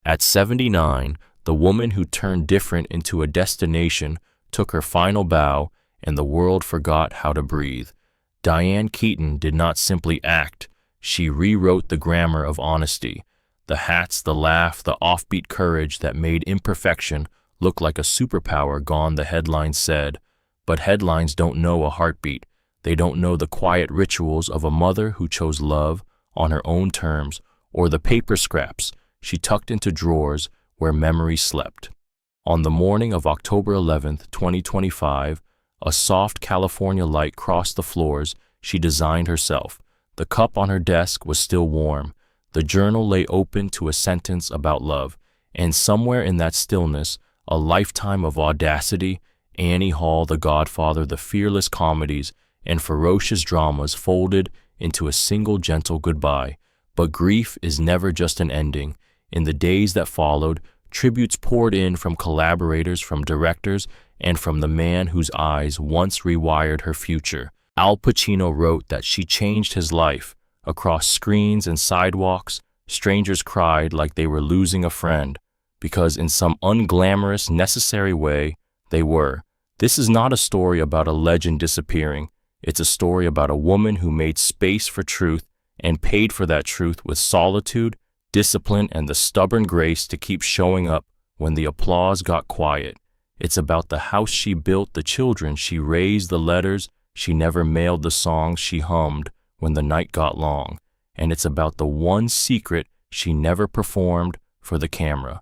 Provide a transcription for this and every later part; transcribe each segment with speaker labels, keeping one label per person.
Speaker 1: At 79, the woman who turned different into a destination took her final bow, and the world forgot how to breathe. Diane Keaton did not simply act, she rewrote the grammar of honesty. The hats, the laugh, the offbeat courage that made imperfection look like a superpower gone, the headlines said. But headlines don't know a heartbeat. They don't know the quiet rituals of a mother who chose love on her own terms, or the paper scraps she tucked into drawers where memory slept. On the morning of October 11th, 2025, a soft California light crossed the floors she designed herself. The cup on her desk was still warm. The journal lay open to a sentence about love, and somewhere in that stillness, a lifetime of audacity. Annie Hall, The Godfather, the fearless comedies, and ferocious dramas folded into a single gentle goodbye. But grief is never just an ending. In the days that followed, tributes poured in from collaborators, from directors, and from the man whose eyes once rewired her future. Al Pacino wrote that she changed his life. Across screens and sidewalks, strangers cried like they were losing a friend, because in some unglamorous, necessary way, they were. This is not a story about a legend disappearing. It's a story about a woman who made space for truth and paid for that truth with solitude, discipline, and the stubborn grace to keep showing up when the applause got quiet. It's about the house she built, the children she raised, the letters she never mailed, the songs she hummed when the night got long. And it's about the one secret she never performed for the camera.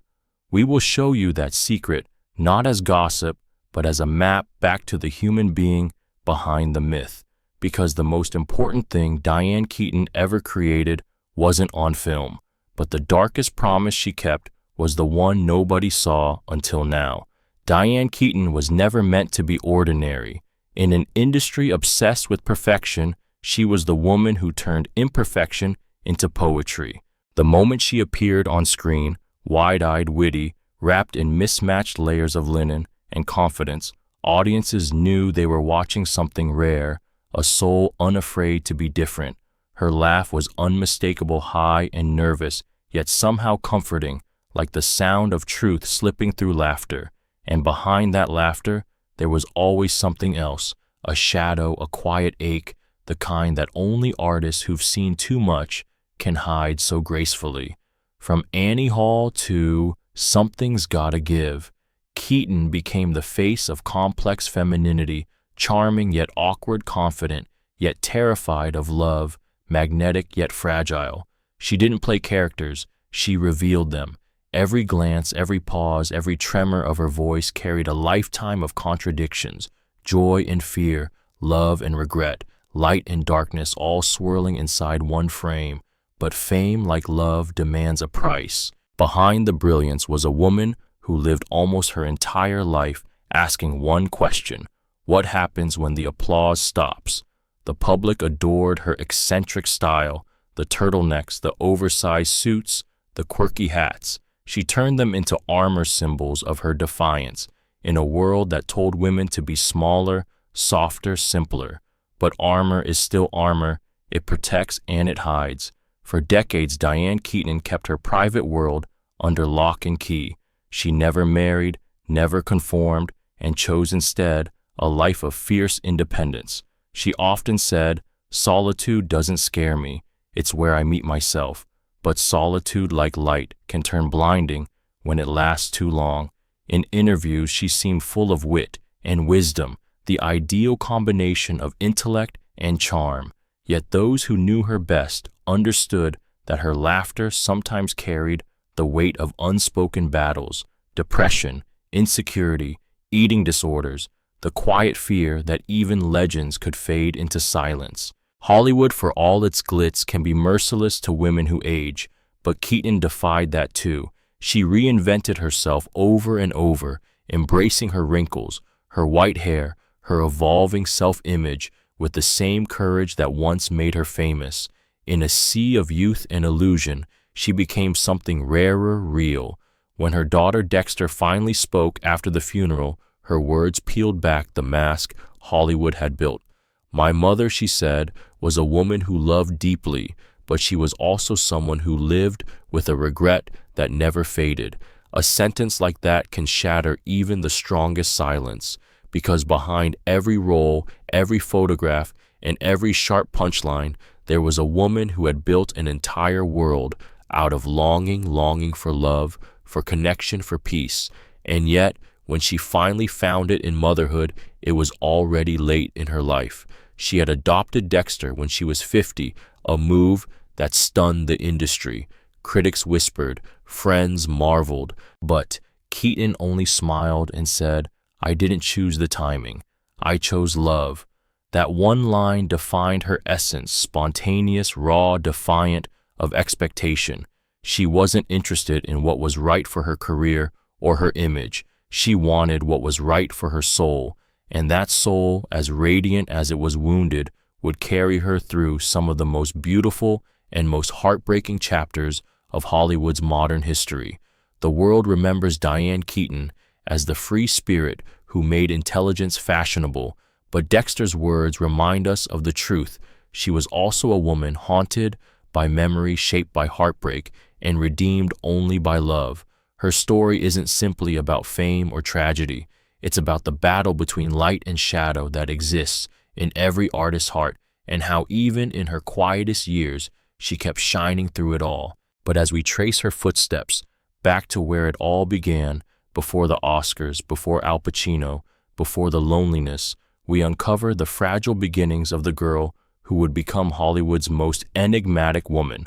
Speaker 1: We will show you that secret, not as gossip, but as a map back to the human being behind the myth. Because the most important thing Diane Keaton ever created wasn't on film, but the darkest promise she kept was the one nobody saw until now. Diane Keaton was never meant to be ordinary. In an industry obsessed with perfection, she was the woman who turned imperfection into poetry. The moment she appeared on screen, wide-eyed, witty, wrapped in mismatched layers of linen and confidence, audiences knew they were watching something rare, a soul unafraid to be different. Her laugh was unmistakable, high and nervous, yet somehow comforting, like the sound of truth slipping through laughter. And behind that laughter, there was always something else, a shadow, a quiet ache, the kind that only artists who've seen too much can hide so gracefully. From Annie Hall to Something's Gotta Give, Keaton became the face of complex femininity, charming yet awkward, confident yet terrified of love, magnetic yet fragile. She didn't play characters, she revealed them. Every glance, every pause, every tremor of her voice carried a lifetime of contradictions, joy and fear, love and regret, light and darkness, all swirling inside one frame. But fame, like love, demands a price. Behind the brilliance was a woman who lived almost her entire life asking one question: what happens when the applause stops? The public adored her eccentric style, the turtlenecks, the oversized suits, the quirky hats. She turned them into armor, symbols of her defiance, in a world that told women to be smaller, softer, simpler. But armor is still armor. It protects and it hides. For decades, Diane Keaton kept her private world under lock and key. She never married, never conformed, and chose instead a life of fierce independence. She often said, "Solitude doesn't scare me. It's where I meet myself." But solitude, like light, can turn blinding when it lasts too long. In interviews, she seemed full of wit and wisdom, the ideal combination of intellect and charm. Yet those who knew her best understood that her laughter sometimes carried the weight of unspoken battles, depression, insecurity, eating disorders, the quiet fear that even legends could fade into silence. Hollywood, for all its glitz, can be merciless to women who age, but Keaton defied that too. She reinvented herself over and over, embracing her wrinkles, her white hair, her evolving self-image with the same courage that once made her famous. In a sea of youth and illusion, she became something rarer, real. When her daughter Dexter finally spoke after the funeral, her words peeled back the mask Hollywood had built. "My mother," she said, "was a woman who loved deeply, but she was also someone who lived with a regret that never faded. A sentence like that can shatter even the strongest silence, because behind every role, every photograph, and every sharp punchline, there was a woman who had built an entire world out of longing for love, for connection, for peace. And yet, when she finally found it in motherhood, it was already late in her life. She had adopted Dexter when she was 50, a move that stunned the industry. Critics whispered, friends marveled, but Keaton only smiled and said, "I didn't choose the timing. I chose love." That one line defined her essence, spontaneous, raw, defiant of expectation. She wasn't interested in what was right for her career or her image. She wanted what was right for her soul, and that soul, as radiant as it was wounded, would carry her through some of the most beautiful and most heartbreaking chapters of Hollywood's modern history. The world remembers Diane Keaton as the free spirit who made intelligence fashionable, but Dexter's words remind us of the truth. She was also a woman haunted by memory, shaped by heartbreak, and redeemed only by love. Her story isn't simply about fame or tragedy. It's about the battle between light and shadow that exists in every artist's heart, and how even in her quietest years, she kept shining through it all. But as we trace her footsteps back to where it all began, before the Oscars, before Al Pacino, before the loneliness, we uncover the fragile beginnings of the girl who would become Hollywood's most enigmatic woman.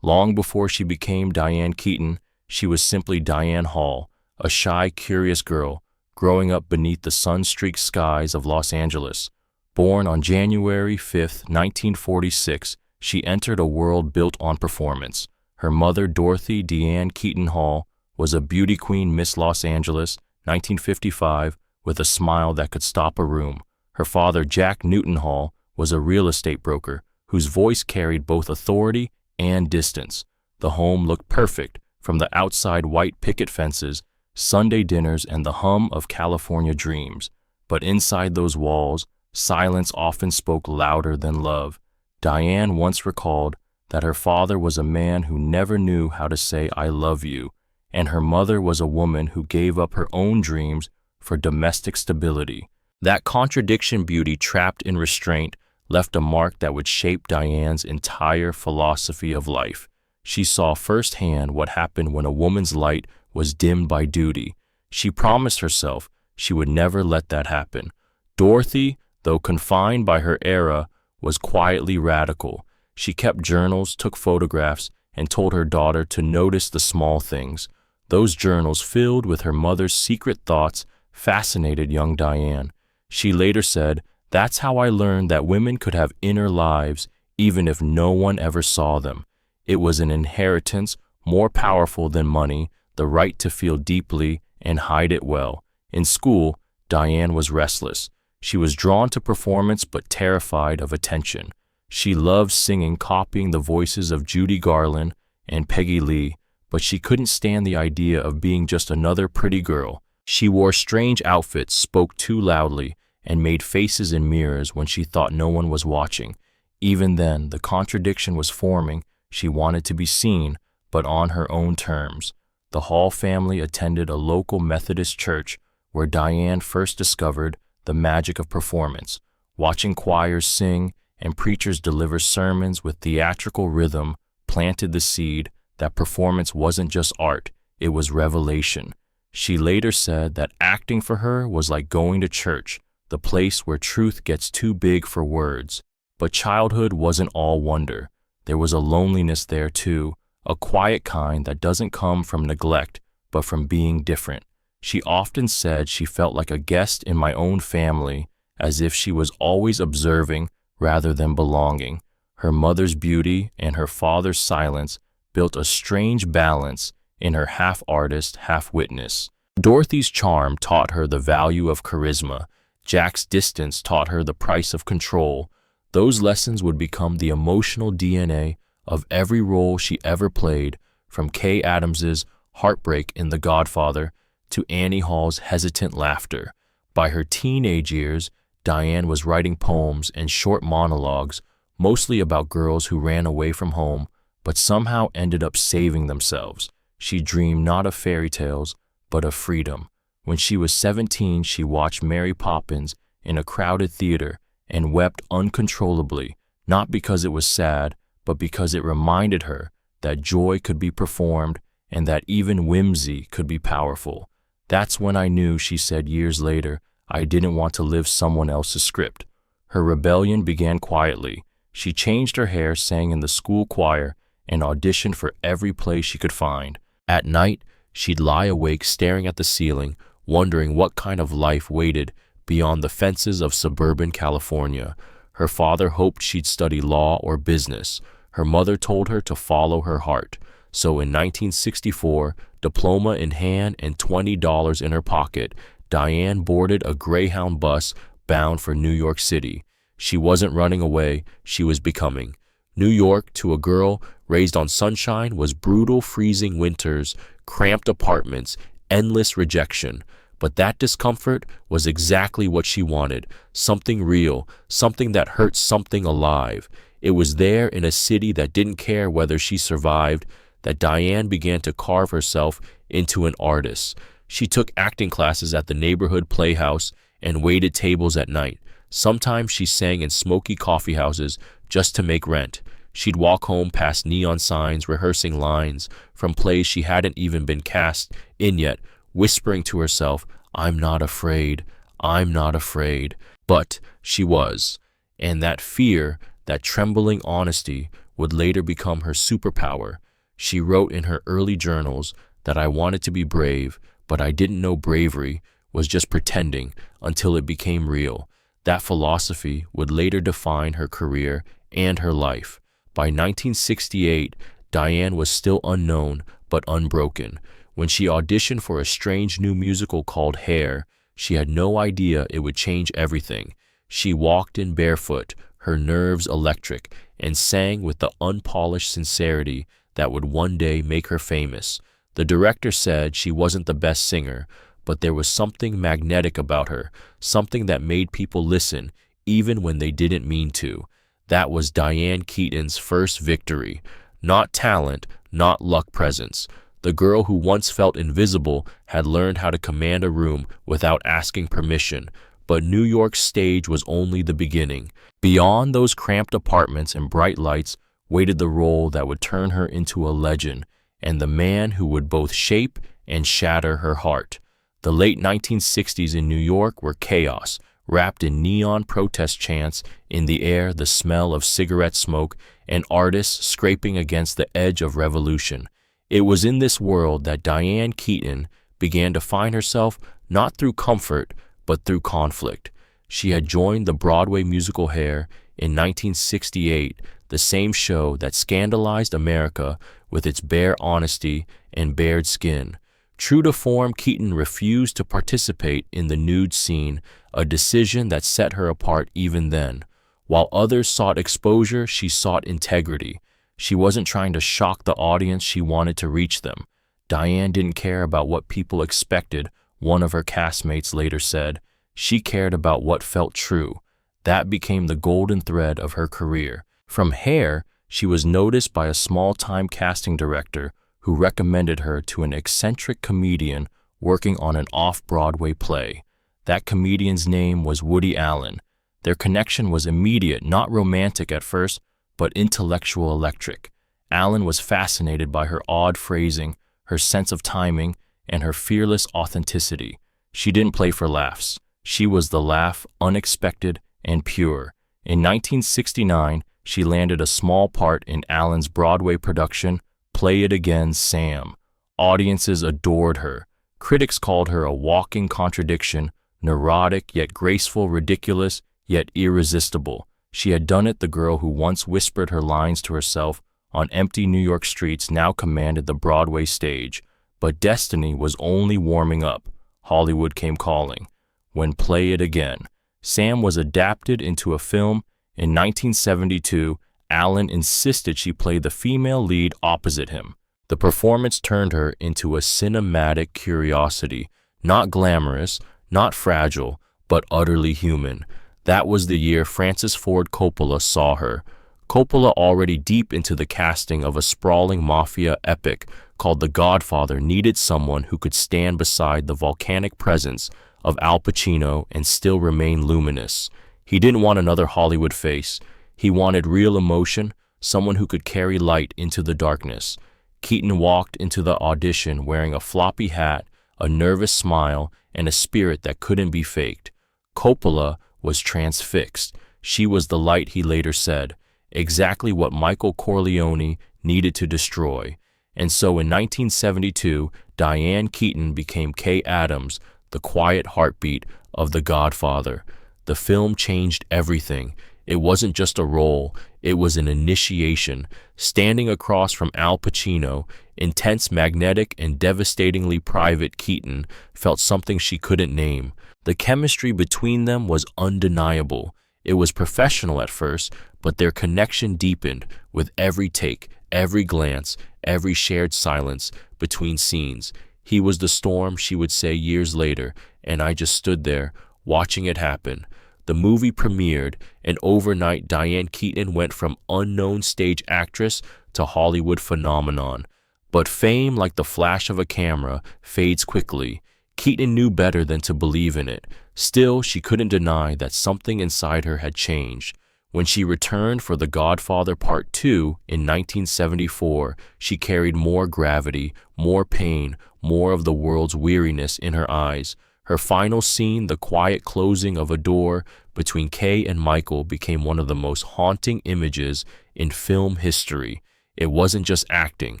Speaker 1: Long before she became Diane Keaton, she was simply Diane Hall, a shy, curious girl growing up beneath the sun-streaked skies of Los Angeles. Born on January 5, 1946, she entered a world built on performance. Her mother, Dorothy Diane Keaton Hall, was a beauty queen, Miss Los Angeles, 1955, with a smile that could stop a room. Her father, Jack Newton Hall, was a real estate broker whose voice carried both authority and distance. The home looked perfect, from the outside white picket fences, Sunday dinners, and the hum of California dreams. But inside those walls, silence often spoke louder than love. Diane once recalled that her father was a man who never knew how to say "I love you," and her mother was a woman who gave up her own dreams for domestic stability. That contradiction, beauty trapped in restraint, left a mark that would shape Diane's entire philosophy of life. She saw firsthand what happened when a woman's light was dimmed by duty. She promised herself she would never let that happen. Dorothy, though confined by her era, was quietly radical. She kept journals, took photographs, and told her daughter to notice the small things. Those journals, filled with her mother's secret thoughts, fascinated young Diane. She later said, "That's how I learned that women could have inner lives, even if no one ever saw them." It was an inheritance more powerful than money, the right to feel deeply and hide it well. In school, Diane was restless. She was drawn to performance but terrified of attention. She loved singing, copying the voices of Judy Garland and Peggy Lee, but she couldn't stand the idea of being just another pretty girl. She wore strange outfits, spoke too loudly, and made faces in mirrors when she thought no one was watching. Even then, the contradiction was forming. She wanted to be seen, but on her own terms. The Hall family attended a local Methodist church where Diane first discovered the magic of performance. Watching choirs sing and preachers deliver sermons with theatrical rhythm planted the seed that performance wasn't just art, it was revelation. She later said that acting for her was like going to church, the place where truth gets too big for words. But childhood wasn't all wonder. There was a loneliness there too, a quiet kind that doesn't come from neglect, but from being different. She often said she felt like a guest in my own family, as if she was always observing rather than belonging. Her mother's beauty and her father's silence built a strange balance in her half-artist, half-witness. Dorothy's charm taught her the value of charisma. Jack's distance taught her the price of control. Those lessons would become the emotional DNA of every role she ever played, from Kay Adams's heartbreak in The Godfather to Annie Hall's hesitant laughter. By her teenage years, Diane was writing poems and short monologues, mostly about girls who ran away from home but somehow ended up saving themselves. She dreamed not of fairy tales, but of freedom. When she was 17, she watched Mary Poppins in a crowded theater and wept uncontrollably, not because it was sad, but because it reminded her that joy could be performed and that even whimsy could be powerful. That's when I knew, she said years later, I didn't want to live someone else's script. Her rebellion began quietly. She changed her hair, sang in the school choir, and auditioned for every play she could find. At night, she'd lie awake staring at the ceiling, wondering what kind of life waited beyond the fences of suburban California. Her father hoped she'd study law or business. Her mother told her to follow her heart. So in 1964, diploma in hand and $20 in her pocket, Diane boarded a Greyhound bus bound for New York City. She wasn't running away, she was becoming. New York, to a girl raised on sunshine, was brutal, freezing winters, cramped apartments, endless rejection. But that discomfort was exactly what she wanted, something real, something that hurt, something alive. It was there, in a city that didn't care whether she survived, that Diane began to carve herself into an artist. She took acting classes at the neighborhood playhouse and waited tables at night. Sometimes she sang in smoky coffee houses just to make rent. She'd walk home past neon signs, rehearsing lines from plays she hadn't even been cast in yet, whispering to herself, I'm not afraid, I'm not afraid. But she was. And that fear, that trembling honesty, would later become her superpower. She wrote in her early journals that I wanted to be brave, but I didn't know bravery was just pretending until it became real. That philosophy would later define her career and her life. By 1968, Diane was still unknown but unbroken. When she auditioned for a strange new musical called Hair, she had no idea it would change everything. She walked in barefoot, her nerves electric, and sang with the unpolished sincerity that would one day make her famous. The director said she wasn't the best singer, but there was something magnetic about her, something that made people listen, even when they didn't mean to. That was Diane Keaton's first victory. Not talent, not luck, presence. The girl who once felt invisible had learned how to command a room without asking permission. But New York's stage was only the beginning. Beyond those cramped apartments and bright lights waited the role that would turn her into a legend, and the man who would both shape and shatter her heart. The late 1960s in New York were chaos, wrapped in neon protest chants, in the air the smell of cigarette smoke, and artists scraping against the edge of revolution. It was in this world that Diane Keaton began to find herself, not through comfort, but through conflict. She had joined the Broadway musical Hair in 1968, the same show that scandalized America with its bare honesty and bared skin. True to form, Keaton refused to participate in the nude scene, a decision that set her apart even then. While others sought exposure, she sought integrity. She wasn't trying to shock the audience, she wanted to reach them. Diane didn't care about what people expected, one of her castmates later said. She cared about what felt true. That became the golden thread of her career. From Hair, she was noticed by a small-time casting director who recommended her to an eccentric comedian working on an off-Broadway play. That comedian's name was Woody Allen. Their connection was immediate, not romantic at first, but intellectual electric. Allen was fascinated by her odd phrasing, her sense of timing, and her fearless authenticity. She didn't play for laughs. She was the laugh, unexpected and pure. In 1969, she landed a small part in Allen's Broadway production, Play It Again, Sam. Audiences adored her. Critics called her a walking contradiction, neurotic yet graceful, ridiculous yet irresistible. She had done it. The girl who once whispered her lines to herself on empty New York streets now commanded the Broadway stage. But destiny was only warming up. Hollywood came calling. When Play It Again, Sam was adapted into a film. In 1972, Allen insisted she play the female lead opposite him. The performance turned her into a cinematic curiosity, not glamorous, not fragile, but utterly human. That was the year Francis Ford Coppola saw her. Coppola, already deep into the casting of a sprawling mafia epic called The Godfather, needed someone who could stand beside the volcanic presence of Al Pacino and still remain luminous. He didn't want another Hollywood face. He wanted real emotion, someone who could carry light into the darkness. Keaton walked into the audition wearing a floppy hat, a nervous smile, and a spirit that couldn't be faked. Coppola was transfixed. She was the light, he later said, exactly what Michael Corleone needed to destroy. And so in 1972, Diane Keaton became Kay Adams, the quiet heartbeat of The Godfather. The film changed everything. It wasn't just a role, it was an initiation. Standing across from Al Pacino, intense, magnetic, and devastatingly private, Keaton felt something she couldn't name. The chemistry between them was undeniable. It was professional at first, but their connection deepened with every take, every glance, every shared silence between scenes. He was the storm, she would say years later, and I just stood there, watching it happen. The movie premiered, and overnight Diane Keaton went from unknown stage actress to Hollywood phenomenon. But fame, like the flash of a camera, fades quickly. Keaton knew better than to believe in it. Still, she couldn't deny that something inside her had changed. When she returned for The Godfather Part 2 in 1974, she carried more gravity, more pain, more of the world's weariness in her eyes. Her final scene, the quiet closing of a door between Kay and Michael, became one of the most haunting images in film history. It wasn't just acting,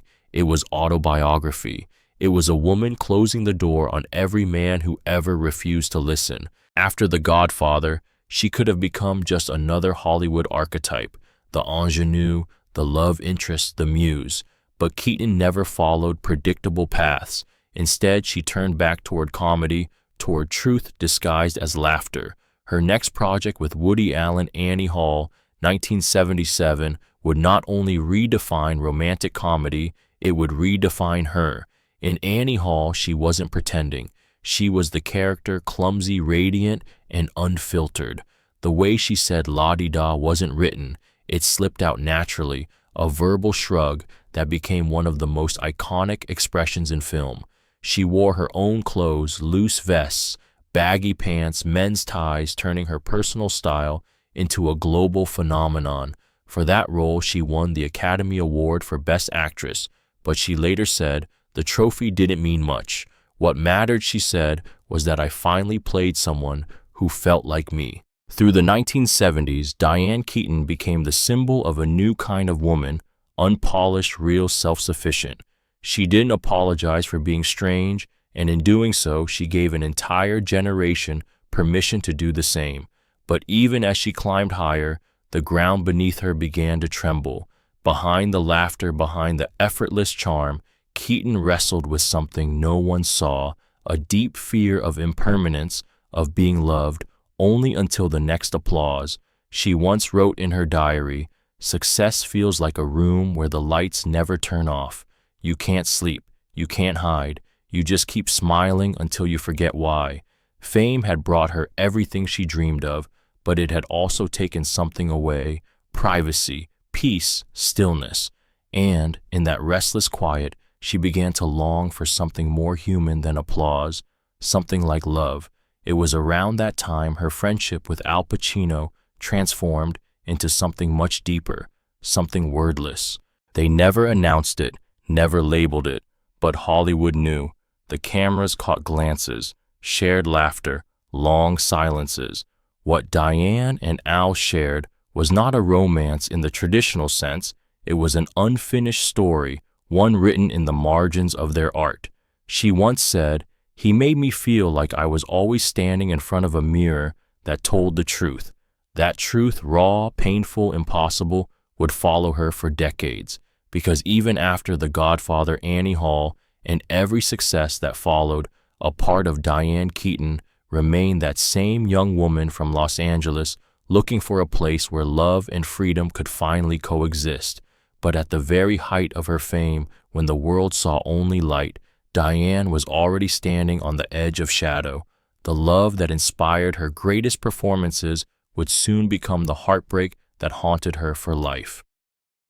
Speaker 1: it was autobiography. It was a woman closing the door on every man who ever refused to listen. After The Godfather, she could have become just another Hollywood archetype, the ingenue, the love interest, the muse. But Keaton never followed predictable paths. Instead, she turned back toward comedy, toward truth disguised as laughter. Her next project with Woody Allen, Annie Hall, 1977, would not only redefine romantic comedy, it would redefine her. In Annie Hall, she wasn't pretending. She was the character, clumsy, radiant, and unfiltered. The way she said la-di-da wasn't written. It slipped out naturally, a verbal shrug that became one of the most iconic expressions in film. She wore her own clothes, loose vests, baggy pants, men's ties, turning her personal style into a global phenomenon. For that role, she won the Academy Award for Best Actress, but she later said, "The trophy didn't mean much. What mattered," she said, "was that I finally played someone who felt like me." Through the 1970s, Diane Keaton became the symbol of a new kind of woman, unpolished, real, self-sufficient. She didn't apologize for being strange, and in doing so, she gave an entire generation permission to do the same. But even as she climbed higher, the ground beneath her began to tremble. Behind the laughter, behind the effortless charm, Keaton wrestled with something no one saw, a deep fear of impermanence, of being loved only until the next applause. She once wrote in her diary, "Success feels like a room where the lights never turn off. You can't sleep, you can't hide, you just keep smiling until you forget why." Fame had brought her everything she dreamed of, but it had also taken something away: privacy, peace, stillness. And in that restless quiet, she began to long for something more human than applause, something like love. It was around that time her friendship with Al Pacino transformed into something much deeper, something wordless. They never announced it, never labeled it, but Hollywood knew. The cameras caught glances, shared laughter, long silences. What Diane and Al shared was not a romance in the traditional sense. It was an unfinished story, one written in the margins of their art. She once said, "He made me feel like I was always standing in front of a mirror that told the truth." That truth, raw, painful, impossible, would follow her for decades, because even after The Godfather, Annie Hall, and every success that followed, a part of Diane Keaton remained that same young woman from Los Angeles, looking for a place where love and freedom could finally coexist. But at the very height of her fame, when the world saw only light, Diane was already standing on the edge of shadow. The love that inspired her greatest performances would soon become the heartbreak that haunted her for life.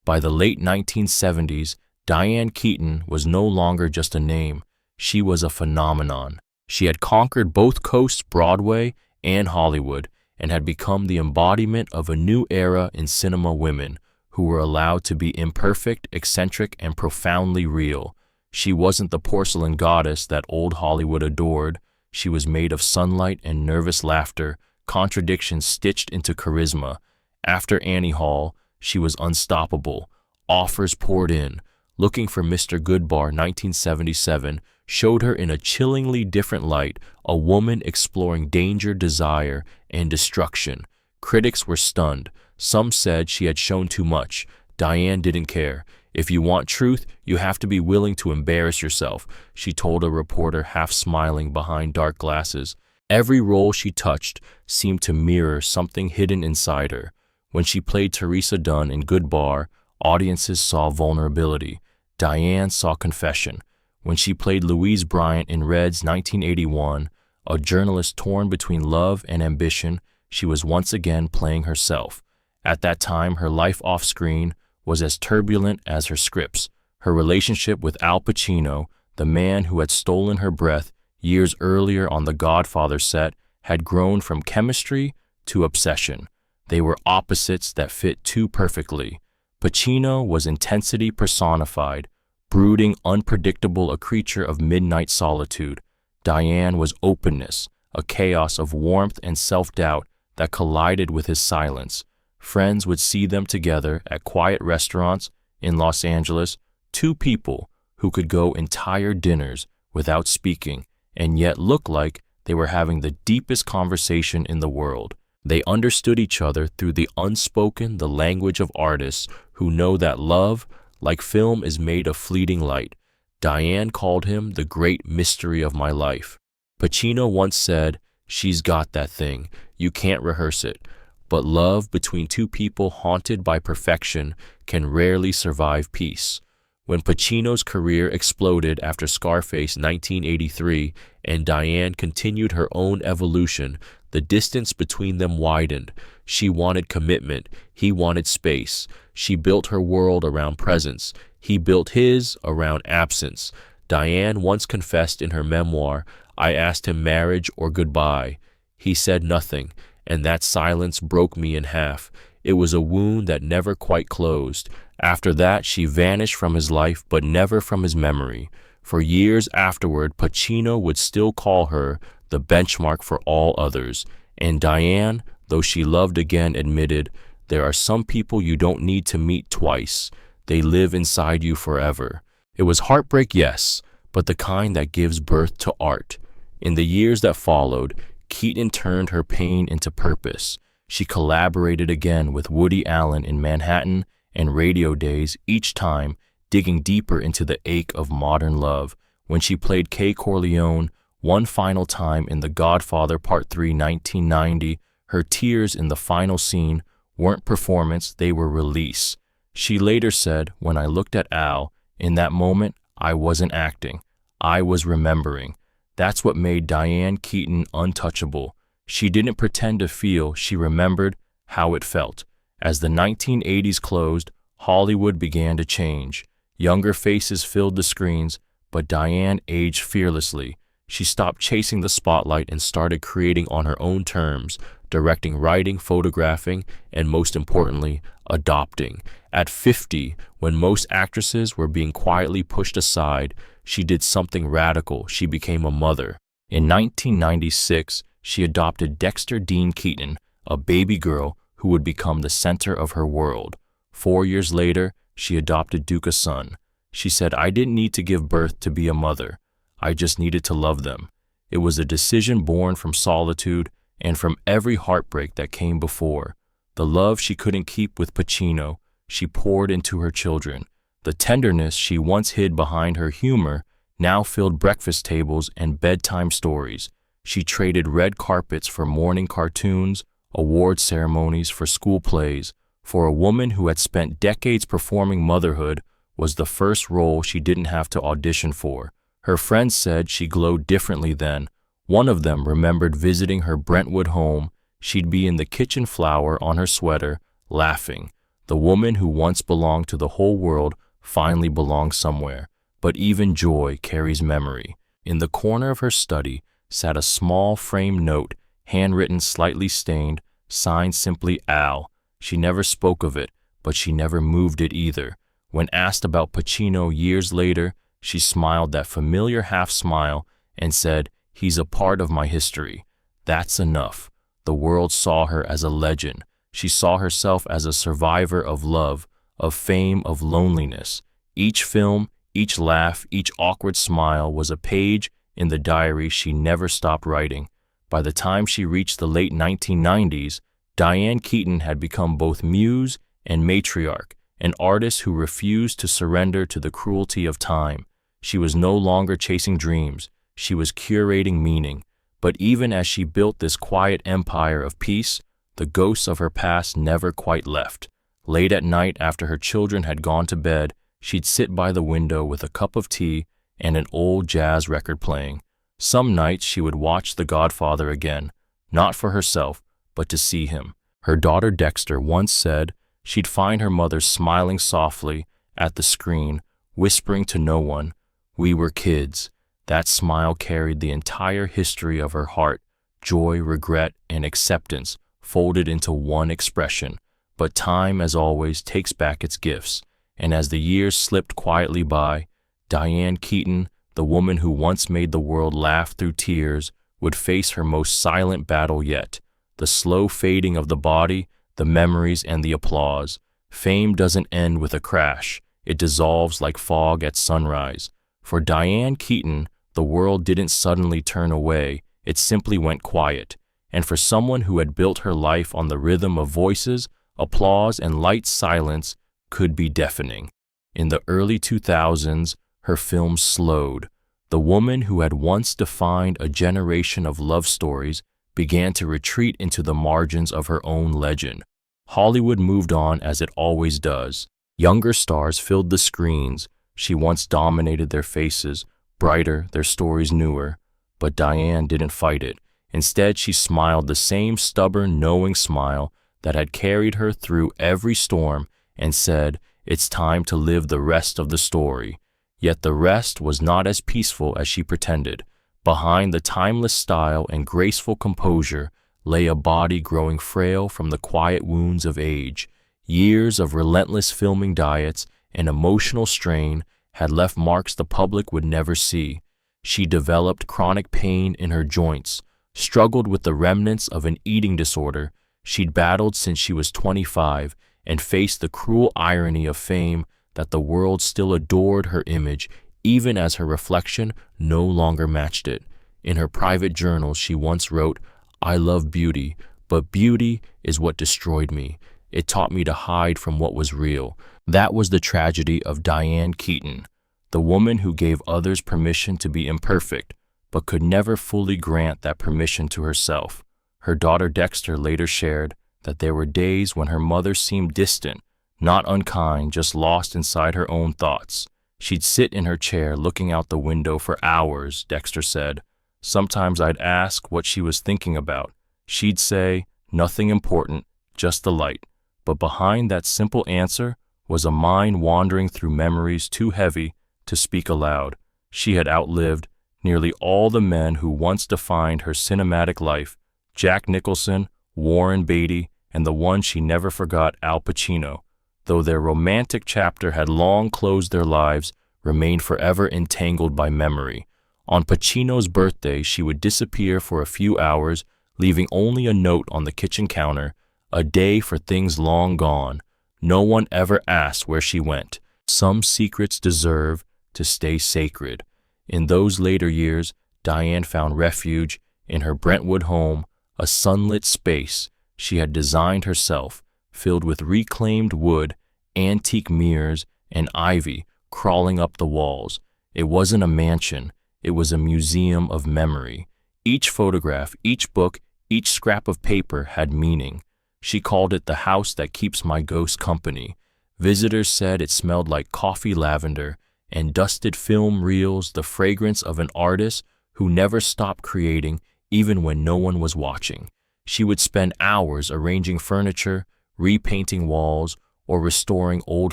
Speaker 1: By the late 1970s, Diane Keaton was no longer just a name. She was a phenomenon. She had conquered both coasts, Broadway and Hollywood, and had become the embodiment of a new era in cinema women who were allowed to be imperfect, eccentric, and profoundly real. She wasn't the porcelain goddess that old Hollywood adored. She was made of sunlight and nervous laughter, contradictions stitched into charisma. After Annie Hall, she was unstoppable. Offers poured in. Looking for Mr. Goodbar 1977 showed her in a chillingly different light, a woman exploring danger, desire, and destruction. Critics were stunned. Some said she had shown too much. Diane didn't care. If you want truth, you have to be willing to embarrass yourself, she told a reporter, half smiling behind dark glasses. Every role she touched seemed to mirror something hidden inside her. When she played Teresa Dunn in Good Bar, audiences saw vulnerability. Diane saw confession. When she played Louise Bryant in Red's 1981, a journalist torn between love and ambition, she was once again playing herself. At that time, her life off-screen was as turbulent as her scripts. Her relationship with Al Pacino, the man who had stolen her breath years earlier on the Godfather set, had grown from chemistry to obsession. They were opposites that fit too perfectly. Pacino was intensity personified, brooding, unpredictable, a creature of midnight solitude. Diane was openness, a chaos of warmth and self-doubt that collided with his silence. Friends would see them together at quiet restaurants in Los Angeles, two people who could go entire dinners without speaking and yet look like they were having the deepest conversation in the world. They understood each other through the unspoken, the language of artists who know that love, like film, is made of fleeting light. Diane called him the great mystery of my life. Pacino once said, "She's got that thing. You can't rehearse it." But love between two people haunted by perfection can rarely survive peace. When Pacino's career exploded after Scarface 1983 and Diane continued her own evolution, the distance between them widened. She wanted commitment. He wanted space. She built her world around presence. He built his around absence. Diane once confessed in her memoir, "I asked him marriage or goodbye. He said nothing, and that silence broke me in half. It was a wound that never quite closed. After that, she vanished from his life, but never from his memory. For years afterward, Pacino would still call her the benchmark for all others. And Diane, though she loved again, admitted, there are some people you don't need to meet twice. They live inside you forever. It was heartbreak, yes, but the kind that gives birth to art. In the years that followed, Keaton turned her pain into purpose. She collaborated again with Woody Allen in Manhattan and Radio Days, each time digging deeper into the ache of modern love. When she played Kay Corleone one final time in The Godfather Part 3 1990, her tears in the final scene weren't performance, they were release. She later said, "When I looked at Al, in that moment, I wasn't acting. I was remembering." That's what made Diane Keaton untouchable. She didn't pretend to feel, she remembered how it felt. As the 1980s closed, Hollywood began to change. Younger faces filled the screens, but Diane aged fearlessly. She stopped chasing the spotlight and started creating on her own terms, directing, writing, photographing, and most importantly, adopting. At 50, when most actresses were being quietly pushed aside, she did something radical. She became a mother. In 1996, she adopted Dexter Dean Keaton, a baby girl who would become the center of her world. 4 years later, she adopted Duke a son. She said, "I didn't need to give birth to be a mother. I just needed to love them." It was a decision born from solitude and from every heartbreak that came before. The love she couldn't keep with Pacino, she poured into her children. The tenderness she once hid behind her humor now filled breakfast tables and bedtime stories. She traded red carpets for morning cartoons, award ceremonies for school plays. For a woman who had spent decades performing motherhood was the first role she didn't have to audition for. Her friends said she glowed differently then. One of them remembered visiting her Brentwood home. She'd be in the kitchen flower on her sweater, laughing. The woman who once belonged to the whole world finally belongs somewhere. But even joy carries memory. In the corner of her study sat a small framed note, handwritten, slightly stained, signed simply Al. She never spoke of it, but she never moved it either. When asked about Pacino years later, she smiled that familiar half-smile and said, "He's a part of my history." That's enough. The world saw her as a legend. She saw herself as a survivor of love, of fame, of loneliness. Each film, each laugh, each awkward smile was a page in the diary she never stopped writing. By the time she reached the late 1990s, Diane Keaton had become both muse and matriarch, an artist who refused to surrender to the cruelty of time. She was no longer chasing dreams. She was curating meaning. But even as she built this quiet empire of peace, the ghosts of her past never quite left. Late at night, after her children had gone to bed, she'd sit by the window with a cup of tea and an old jazz record playing. Some nights she would watch The Godfather again, not for herself, but to see him. Her daughter Dexter once said she'd find her mother smiling softly at the screen, whispering to no one, "We were kids." That smile carried the entire history of her heart, joy, regret, and acceptance folded into one expression. But time, as always, takes back its gifts, and as the years slipped quietly by, Diane Keaton, the woman who once made the world laugh through tears, would face her most silent battle yet: the slow fading of the body, the memories, and the applause. Fame doesn't end with a crash. It dissolves like fog at sunrise. For Diane Keaton, the world didn't suddenly turn away. It simply went quiet. And for someone who had built her life on the rhythm of voices, applause, and light, silence could be deafening. In the early 2000s, her films slowed. The woman who had once defined a generation of love stories began to retreat into the margins of her own legend. Hollywood moved on as it always does. Younger stars filled the screens. She once dominated their faces, brighter, their stories newer. But Diane didn't fight it. Instead, she smiled the same stubborn, knowing smile that had carried her through every storm and said, "It's time to live the rest of the story." Yet the rest was not as peaceful as she pretended. Behind the timeless style and graceful composure lay a body growing frail from the quiet wounds of age. Years of relentless filming diets and emotional strain had left marks the public would never see. She developed chronic pain in her joints, struggled with the remnants of an eating disorder she'd battled since she was 25, and faced the cruel irony of fame that the world still adored her image even as her reflection no longer matched it. In her private journal, she once wrote, "I love beauty, but beauty is what destroyed me. It taught me to hide from what was real." That was the tragedy of Diane Keaton, the woman who gave others permission to be imperfect, but could never fully grant that permission to herself. Her daughter Dexter later shared that there were days when her mother seemed distant, not unkind, just lost inside her own thoughts. She'd sit in her chair looking out the window for hours, Dexter said. Sometimes I'd ask what she was thinking about. She'd say, "Nothing important, just the light." But behind that simple answer was a mind wandering through memories too heavy to speak aloud. She had outlived nearly all the men who once defined her cinematic life: Jack Nicholson, Warren Beatty, and the one she never forgot, Al Pacino. Though their romantic chapter had long closed, their lives remained forever entangled by memory. On Pacino's birthday, she would disappear for a few hours, leaving only a note on the kitchen counter, a day for things long gone. No one ever asked where she went. Some secrets deserve to stay sacred. In those later years, Diane found refuge in her Brentwood home, a sunlit space she had designed herself, filled with reclaimed wood, antique mirrors, and ivy crawling up the walls. It wasn't a mansion, it was a museum of memory. Each photograph, each book, each scrap of paper had meaning. She called it the house that keeps my ghost company. Visitors said it smelled like coffee lavender and dusted film reels, the fragrance of an artist who never stopped creating even when no one was watching. She would spend hours arranging furniture, repainting walls, or restoring old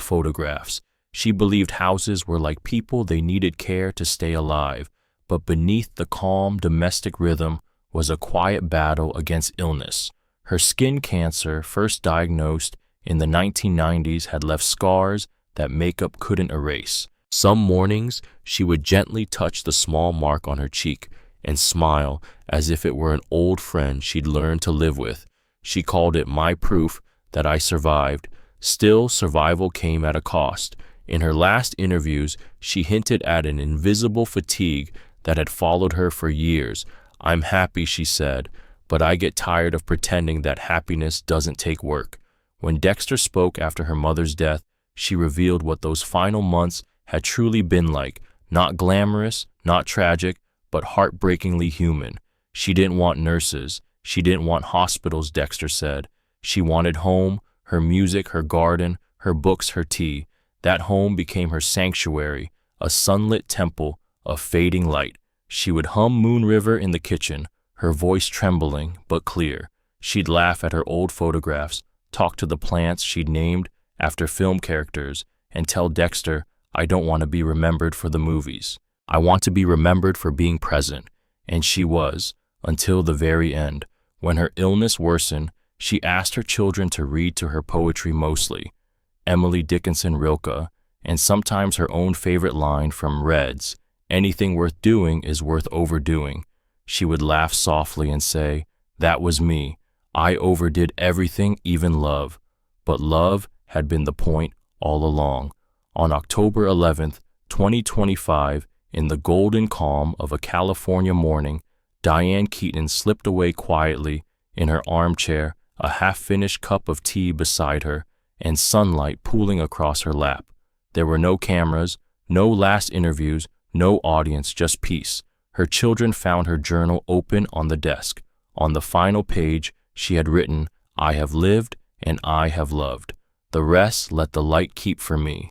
Speaker 1: photographs. She believed houses were like people, they needed care to stay alive. But beneath the calm domestic rhythm was a quiet battle against illness. Her skin cancer, first diagnosed in the 1990s, had left scars that makeup couldn't erase. Some mornings, she would gently touch the small mark on her cheek and smile as if it were an old friend she'd learned to live with. She called it my proof that I survived. Still, survival came at a cost. In her last interviews, she hinted at an invisible fatigue that had followed her for years. I'm happy, she said, but I get tired of pretending that happiness doesn't take work. When Dexter spoke after her mother's death, she revealed what those final months had truly been like. Not glamorous, not tragic, but heartbreakingly human. She didn't want nurses. She didn't want hospitals, Dexter said. She wanted home, her music, her garden, her books, her tea. That home became her sanctuary, a sunlit temple of fading light. She would hum Moon River in the kitchen, her voice trembling but clear. She'd laugh at her old photographs, talk to the plants she'd named after film characters, and tell Dexter, I don't want to be remembered for the movies. I want to be remembered for being present. And she was, until the very end. When her illness worsened, she asked her children to read to her poetry mostly. Emily Dickinson Rilke, and sometimes her own favorite line from Reds, anything worth doing is worth overdoing. She would laugh softly and say, that was me. I overdid everything, even love. But love had been the point all along. On October 11th, 2025, in the golden calm of a California morning, Diane Keaton slipped away quietly in her armchair, a half-finished cup of tea beside her, and sunlight pooling across her lap. There were no cameras, no last interviews, no audience, just peace. Her children found her journal open on the desk. On the final page, she had written, I have lived and I have loved. The rest let the light keep for me.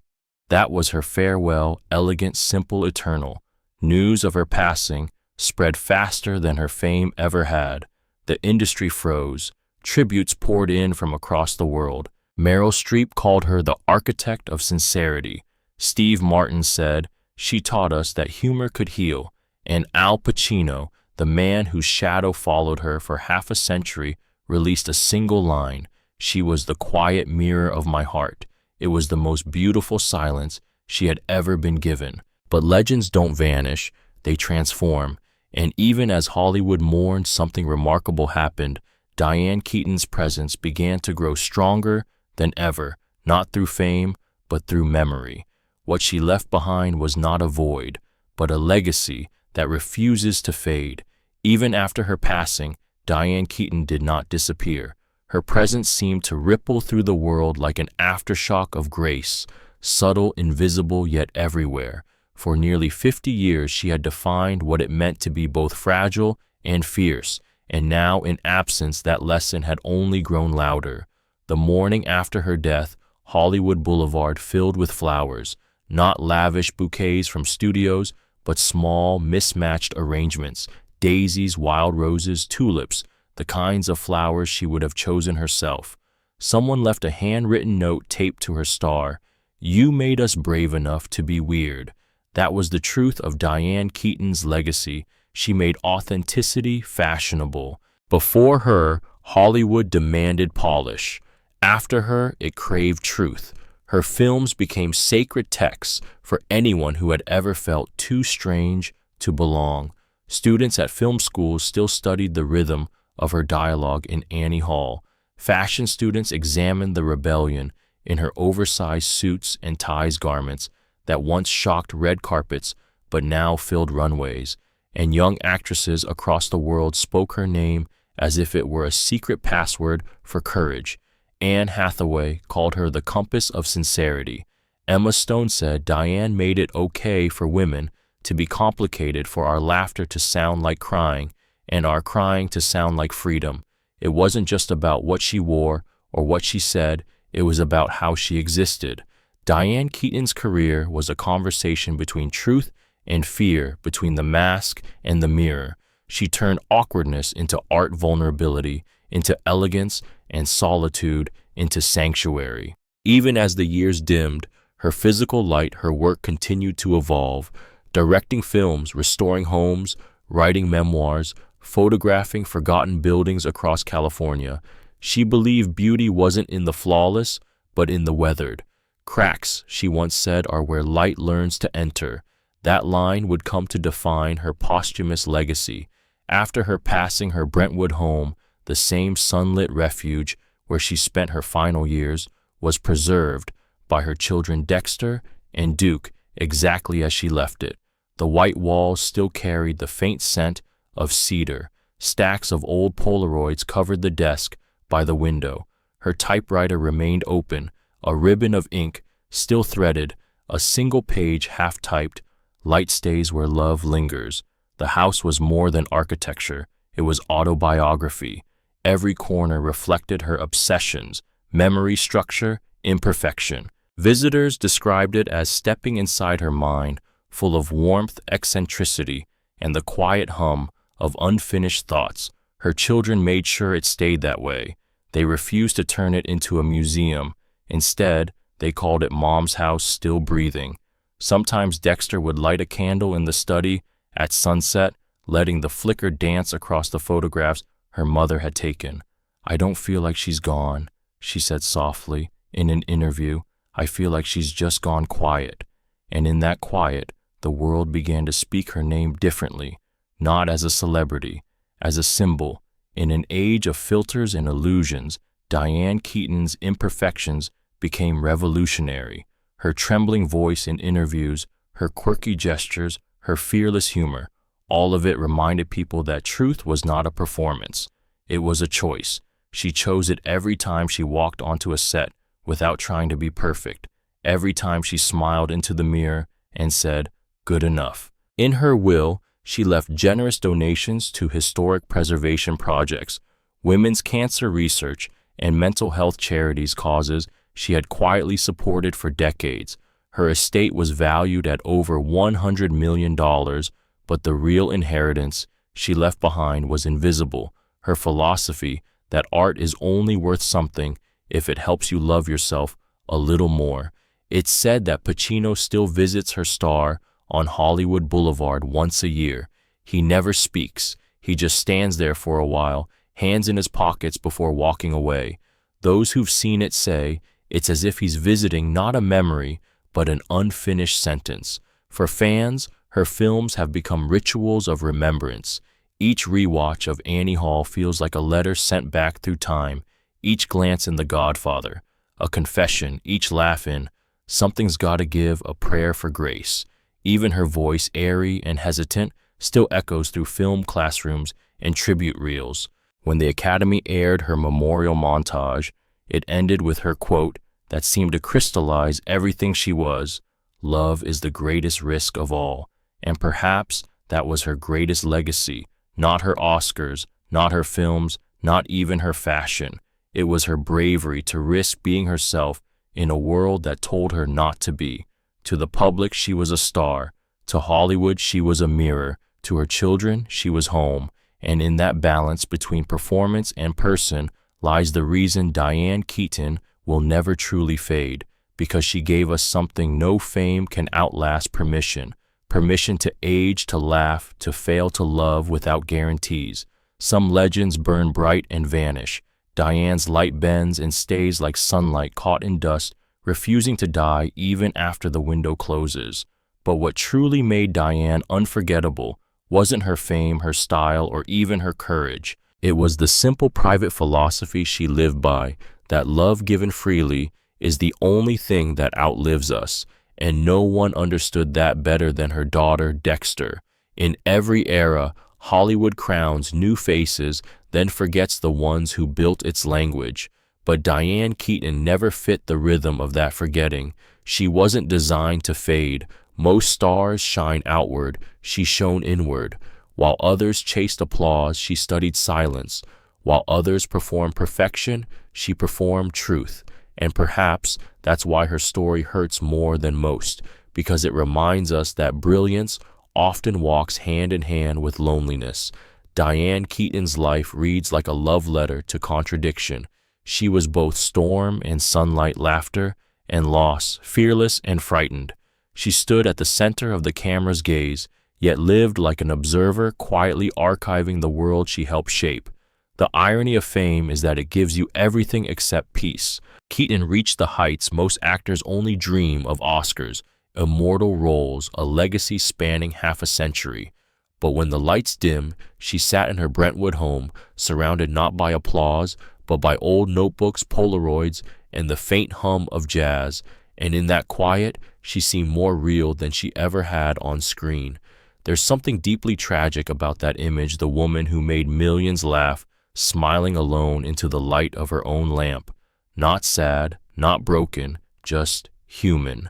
Speaker 1: That was her farewell, elegant, simple, eternal. News of her passing spread faster than her fame ever had. The industry froze. Tributes poured in from across the world. Meryl Streep called her the architect of sincerity. Steve Martin said, she taught us that humor could heal. And Al Pacino, the man whose shadow followed her for half a century, released a single line, she was the quiet mirror of my heart. It was the most beautiful silence she had ever been given. But legends don't vanish, they transform. And even as Hollywood mourned, something remarkable happened. Diane Keaton's presence began to grow stronger than ever, not through fame, but through memory. What she left behind was not a void, but a legacy that refuses to fade. Even after her passing, Diane Keaton did not disappear. Her presence seemed to ripple through the world like an aftershock of grace, subtle, invisible, yet everywhere. For nearly 50 years, she had defined what it meant to be both fragile and fierce, and now, in absence, that lesson had only grown louder. The morning after her death, Hollywood Boulevard filled with flowers, not lavish bouquets from studios, but small, mismatched arrangements, daisies, wild roses, tulips, the kinds of flowers she would have chosen herself. Someone left a handwritten note taped to her star. You made us brave enough to be weird. That was the truth of Diane Keaton's legacy. She made authenticity fashionable. Before her, Hollywood demanded polish. After her, it craved truth. Her films became sacred texts for anyone who had ever felt too strange to belong. Students at film schools still studied the rhythm of her dialogue in Annie Hall. Fashion students examined the rebellion in her oversized suits and ties garments that once shocked red carpets but now filled runways. And young actresses across the world spoke her name as if it were a secret password for courage. Anne Hathaway called her the compass of sincerity. Emma Stone said Diane made it okay for women to be complicated, for our laughter to sound like crying and our crying to sound like freedom. It wasn't just about what she wore or what she said, it was about how she existed. Diane Keaton's career was a conversation between truth and fear, between the mask and the mirror. She turned awkwardness into art, vulnerability into elegance, and solitude into sanctuary. Even as the years dimmed, her physical light, her work continued to evolve, directing films, restoring homes, writing memoirs, photographing forgotten buildings across California. She believed beauty wasn't in the flawless, but in the weathered. Cracks, she once said, are where light learns to enter. That line would come to define her posthumous legacy. After her passing, her Brentwood home, the same sunlit refuge where she spent her final years, was preserved by her children Dexter and Duke exactly as she left it. The white walls still carried the faint scent of cedar. Stacks of old Polaroids covered the desk by the window. Her typewriter remained open, a ribbon of ink still threaded, a single page half-typed. Light stays where love lingers. The house was more than architecture. It was autobiography. Every corner reflected her obsessions: memory, structure, imperfection. Visitors described it as stepping inside her mind, full of warmth, eccentricity, and the quiet hum of unfinished thoughts. Her children made sure it stayed that way. They refused to turn it into a museum. Instead, they called it Mom's house still breathing. Sometimes Dexter would light a candle in the study at sunset, letting the flicker dance across the photographs her mother had taken. "I don't feel like she's gone," she said softly in an interview. "I feel like she's just gone quiet." And in that quiet, the world began to speak her name differently, not as a celebrity, as a symbol. In an age of filters and illusions, Diane Keaton's imperfections became revolutionary. Her trembling voice in interviews, her quirky gestures, her fearless humor, all of it reminded people that truth was not a performance. It was a choice. She chose it every time she walked onto a set without trying to be perfect, every time she smiled into the mirror and said, "Good enough." In her will, she left generous donations to historic preservation projects, women's cancer research, and mental health charities causes she had quietly supported for decades. Her estate was valued at over $100 million, but the real inheritance she left behind was invisible. Her philosophy that art is only worth something if it helps you love yourself a little more. It's said that Pacino still visits her star on Hollywood Boulevard once a year. He never speaks. He just stands there for a while, hands in his pockets before walking away. Those who've seen it say it's as if he's visiting not a memory, but an unfinished sentence. For fans, her films have become rituals of remembrance. Each rewatch of Annie Hall feels like a letter sent back through time. Each glance in The Godfather, a confession. Each laugh in Something's Gotta Give, a prayer for grace. Even her voice, airy and hesitant, still echoes through film classrooms and tribute reels. When the Academy aired her memorial montage, it ended with her quote that seemed to crystallize everything she was: "Love is the greatest risk of all." And perhaps that was her greatest legacy. Not her Oscars, not her films, not even her fashion. It was her bravery to risk being herself in a world that told her not to be. To the public, she was a star. To Hollywood, she was a mirror. To her children, she was home. And in that balance between performance and person lies the reason Diane Keaton will never truly fade, because she gave us something no fame can outlast: permission. Permission to age, to laugh, to fail, to love without guarantees. Some legends burn bright and vanish. Diane's light bends and stays like sunlight caught in dust, refusing to die even after the window closes. But what truly made Diane unforgettable wasn't her fame, her style, or even her courage. It was the simple private philosophy she lived by, that love given freely is the only thing that outlives us. And no one understood that better than her daughter, Dexter. In every era, Hollywood crowns new faces, then forgets the ones who built its language. But Diane Keaton never fit the rhythm of that forgetting. She wasn't designed to fade. Most stars shine outward, she shone inward. While others chased applause, she studied silence. While others performed perfection, she performed truth. And perhaps that's why her story hurts more than most, because it reminds us that brilliance often walks hand in hand with loneliness. Diane Keaton's life reads like a love letter to contradiction. She was both storm and sunlight, laughter and loss, fearless and frightened. She stood at the center of the camera's gaze, yet lived like an observer, quietly archiving the world she helped shape. The irony of fame is that it gives you everything except peace. Keaton reached the heights most actors only dream of: Oscars, immortal roles, a legacy spanning half a century. But when the lights dimmed, she sat in her Brentwood home, surrounded not by applause, but by old notebooks, Polaroids, and the faint hum of jazz. And in that quiet, she seemed more real than she ever had on screen. There's something deeply tragic about that image, the woman who made millions laugh, smiling alone into the light of her own lamp. Not sad, not broken, just human.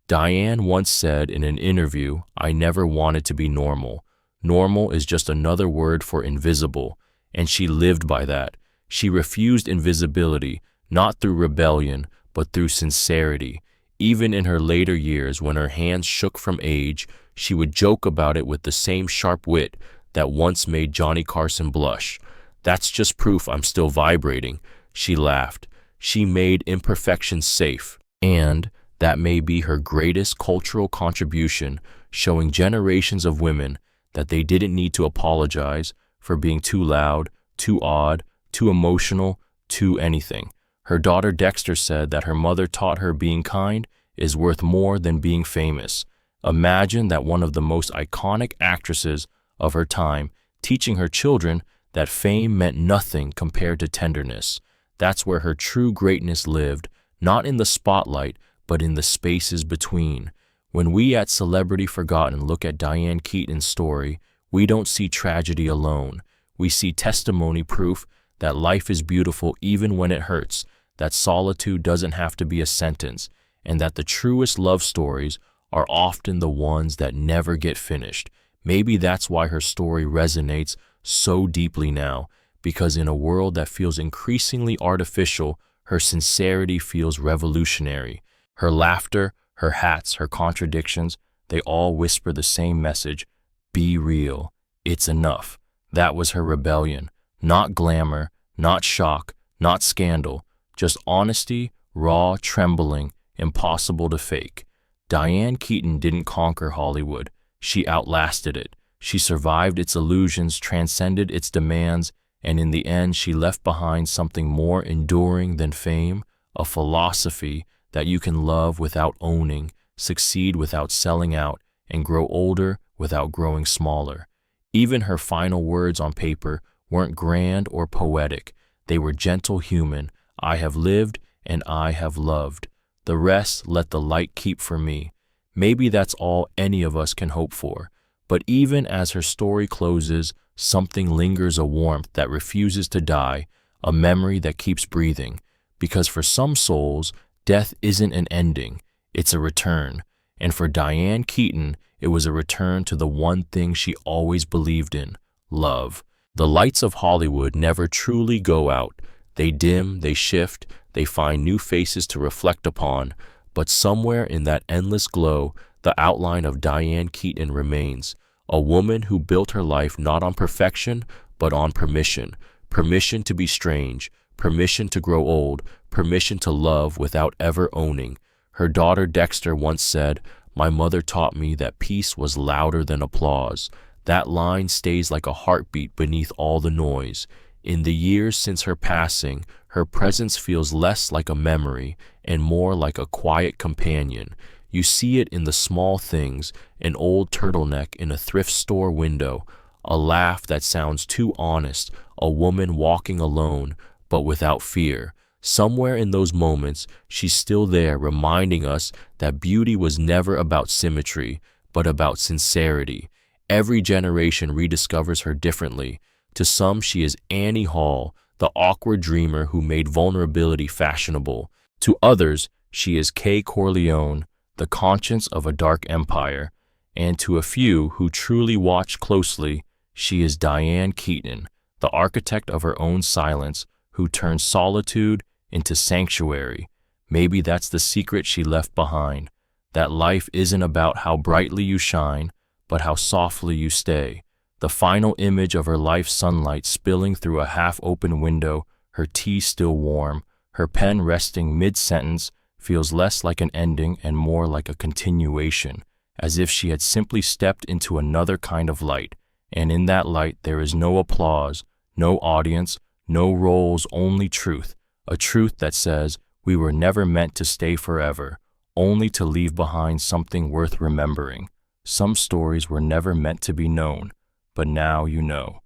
Speaker 1: Diane once said in an interview, "I never wanted to be normal. Normal is just another word for invisible," and she lived by that. She refused invisibility, not through rebellion, but through sincerity. Even in her later years, when her hands shook from age, she would joke about it with the same sharp wit that once made Johnny Carson blush. "That's just proof I'm still vibrating," she laughed. She made imperfection safe, and that may be her greatest cultural contribution, showing generations of women that they didn't need to apologize for being too loud, too odd, too emotional, too anything. Her daughter Dexter said that her mother taught her being kind is worth more than being famous. Imagine that, one of the most iconic actresses of her time teaching her children that fame meant nothing compared to tenderness. That's where her true greatness lived, not in the spotlight, but in the spaces between. When we at Celebrity Forgotten look at Diane Keaton's story, we don't see tragedy alone. We see testimony, proof that life is beautiful even when it hurts, that solitude doesn't have to be a sentence, and that the truest love stories are often the ones that never get finished. Maybe that's why her story resonates so deeply now, because in a world that feels increasingly artificial, her sincerity feels revolutionary. Her laughter, her hats, her contradictions, they all whisper the same message: be real. It's enough. That was her rebellion. Not glamour, not shock, not scandal, just honesty, raw, trembling, impossible to fake. Diane Keaton didn't conquer Hollywood. She outlasted it. She survived its illusions, transcended its demands, and in the end she left behind something more enduring than fame, a philosophy that you can love without owning, succeed without selling out, and grow older without growing smaller. Even her final words on paper weren't grand or poetic. They were gentle, human. "I have lived and I have loved. The rest let the light keep for me." Maybe that's all any of us can hope for. But even as her story closes, something lingers, a warmth that refuses to die, a memory that keeps breathing. Because for some souls, death isn't an ending, it's a return. And for Diane Keaton, it was a return to the one thing she always believed in: love. The lights of Hollywood never truly go out. They dim, they shift, they find new faces to reflect upon. But somewhere in that endless glow, the outline of Diane Keaton remains. A woman who built her life not on perfection, but on permission. Permission to be strange, permission to grow old, permission to love without ever owning. Her daughter Dexter once said, "My mother taught me that peace was louder than applause." That line stays like a heartbeat beneath all the noise. In the years since her passing, her presence feels less like a memory and more like a quiet companion. You see it in the small things: an old turtleneck in a thrift store window, a laugh that sounds too honest, a woman walking alone but without fear. Somewhere in those moments, she's still there, reminding us that beauty was never about symmetry, but about sincerity. Every generation rediscovers her differently. To some, she is Annie Hall, the awkward dreamer who made vulnerability fashionable. To others, she is Kay Corleone, the conscience of a dark empire. And to a few who truly watch closely, she is Diane Keaton, the architect of her own silence, who turned solitude into sanctuary. Maybe that's the secret she left behind, that life isn't about how brightly you shine, but how softly you stay. The final image of her life's sunlight spilling through a half-open window, her tea still warm, her pen resting mid-sentence, feels less like an ending and more like a continuation, as if she had simply stepped into another kind of light, and in that light there is no applause, no audience, no roles, only truth, a truth that says we were never meant to stay forever, only to leave behind something worth remembering. Some stories were never meant to be known, but now you know.